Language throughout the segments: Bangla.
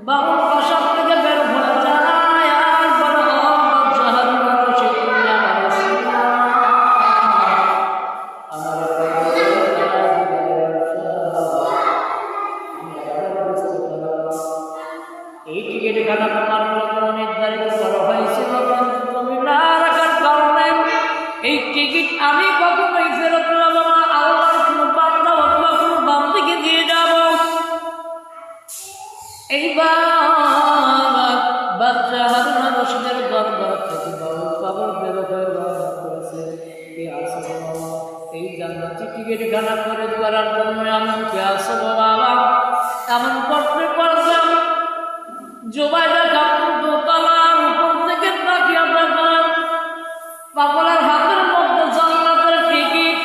বাবুল বাসার থেকে বের হয়ে যায় আর বলে এই টিকিট খানা তোমার জন্য নির্ধারিত করা হয়েছিল, তুমি না রাখার কারণে এই টিকিট আমি কখনোই ফেরত নেব না। আল্লাহর কোনো বান্দা অথবা কোনো বান্দিকে দিয়ে যাব। এইবার বাদশাহ হারুন আর রশিদের দরবার থেকে বাবুল পাগল বের হয়ে করেছে, এই জান্নাতি টিকিট খানা করে করার জন্য এমন কে আসো বাবা। এমন করতে পারতাম জুবাইদা খাতুন দোতলার উপর থেকে তাকিয়ে দেখলাম পাগলের হাতের মধ্যে জান্নাতের টিকিট।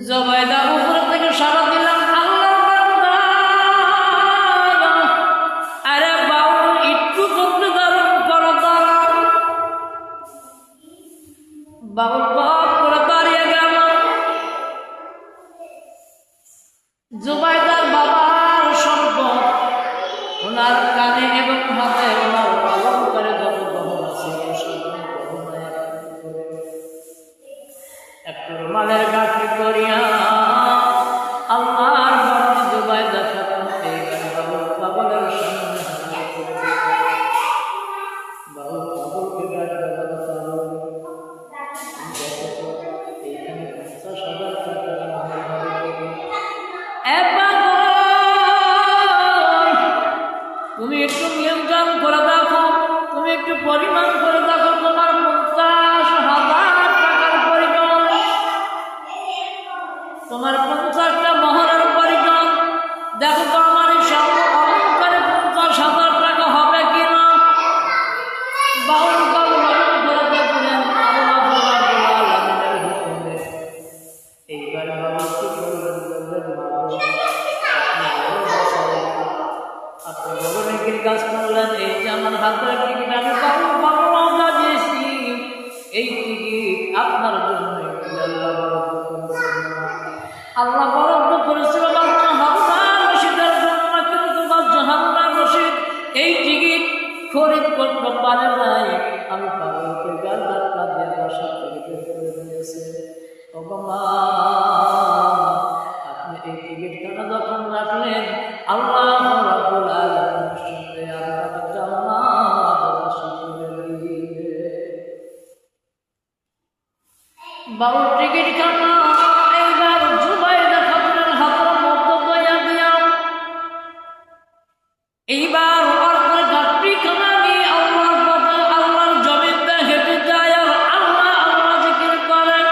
জুবাইদা উপর থেকে সারা দিলাম, আল্লাহর বান্দা, আরে বাউল একটু করতে দারুণ করো দাঁড়াও। বাউল বাপ করে দাঁড়িয়ে গেল। জুবাইদার বাবার সম্পদ ওনার কানে এবং হাতে ওনার পালন করে যত গ্রহণ আছে একটু রুমালের গাঁঠি করিয়া আল্লাহর বান্দা জুবাইদা খাতুন এইবার বাবুল পাগলের সামনে হাজির করে বাবুল পাগলকে গাড়ি এইখানে 50,000 টাকা তুমি একটু নিয়ন্ত্রণ করে দেখো, তুমি একটু পরিমাণ করে দেখো, তোমার 50,000 টাকার পরিমাণ, তোমার 50টা মহরের পরিমাণ দেখো তো আমার এই সব অলঙ্কারে 50,000 টাকা হবে কিনা। বাউল বাবু করে দেখলেন এইবার বাবু কি বললেন, আপনি বড় কাজ করলেন, এই যে আমার হাতের টিকিট আমি বাবুল বাবু দিয়েছি, এই টিকিট আপনার জন্য আল্লাহ বরাদ্দ করেছিল বাদশাহ হারুন রশিদের জন্য, কিন্তু বাদশাহ হারুন রশিদ এই টিকিট খরিদ করতে পারে নাই। আমি পাগলকে গাল ধাক্কা দিয়ে বাসার থেকে বের করে দিয়েছি। আপনি এই টিকিট খানা যখন রাখলেন আল্লাহ রাব্বুল আলামিন সঙ্গে আপনাকে জান্নাত করে দিবে। বাবুল টিকিট খানা এইবার জুবাইদা খাতুনের হাতের মধ্যে দয়া দিয়া এইবার আপনার গাড়ি খানা নিয়ে আল্লাহর পথে আল্লাহর জমিতে হেঁটে যায় আর আল্লাহ আল্লাহ জিকির করেন।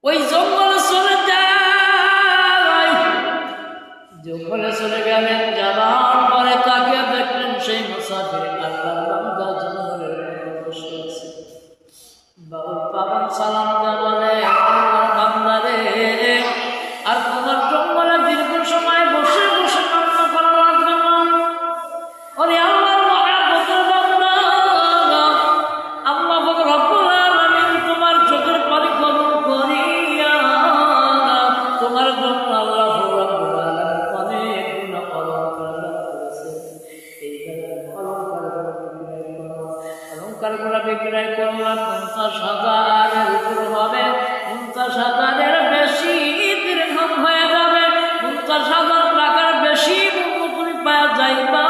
ওই জঙ্গলে চলে যায়, জঙ্গলে চলে গেলেন, যাবার পরে তাকে দেখলেন সেই মুসাফির আল্লাহর বান্দা জঙ্গলের মধ্যে বসে আছে। বাবুল পাগল সালাম দেয়া বলে, আল্লাহর বান্দা রে, আর তোমার জঙ্গলে দীর্ঘ সময় বসে বসে কান্না করা লাগবে না। ওরে আল্লাহর মহাব্বতের বান্দা, আল্লাহ রাব্বুল আলামিন তোমার চোখের পানি কবুল করিয়া তোমার জন্য আল্লাহ রাব্বুল আলামিন অনেক গুনাহ অলঙ্কার করেছে। এইখানে অলঙ্কারগুলো বিক্রয় করলাম 50,000-এর উপর হবে, 50,000-এর বেশি দিরহাম হয়ে যাবে, 50,000 টাকার বেশি তুমি পাওয়া যাইবা।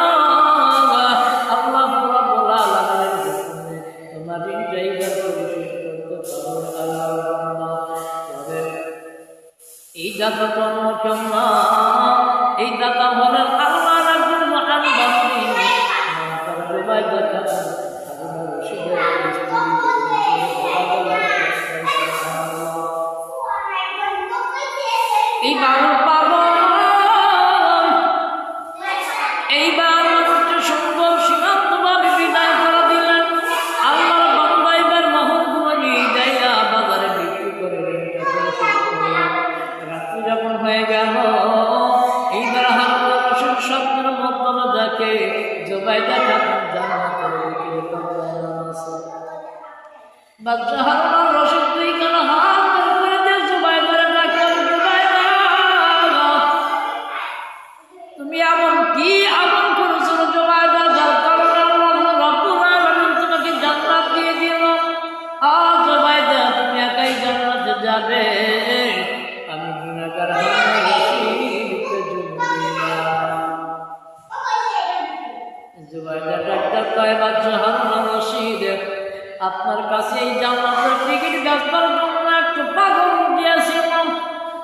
আল্লাহ রাব্বুল আলামিনের হুকুমে তোমার ঋণ যাইবার পরিশোধ করতে পারবে। আল্লাহর বান্দা তবে এই দাতা জন্ম কেউ না, এই দাতা হলেন আল্লাহর একজন মহান বান্দী। তার জুবাইদা খাতুন হারুন রশিদের স্ত্রী। এই বাবুল পাগল এইবার সুন্দর সীমান্তভাবে বিদায় করে দিলেন। আল্লাহর বান্দা এবার মোহনগুলি যাইয়া বাজারে বিক্রি করে রাত্রি যখন হয়ে গেল, এইবার হারুন রশিদ স্বপ্নের মাধ্যমে দেখে জুবাইদা খাতুন জান্নাতের বিক্রি করতে আছে। বাদশাহ হারুন রশিদ দুইখানা হাত বের করে দিয়ে জুবাইদার ডাকে, জুবাইদা এবার হারুন রশিদ, আপনার কাছে এই জান্নাতের টিকিট বেচবার জন্য একটু পাগল দিয়েছিল,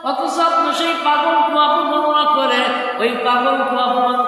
অথচ আপনি সেই পাগলকে অপমান করে ওই পাগলকে অপমান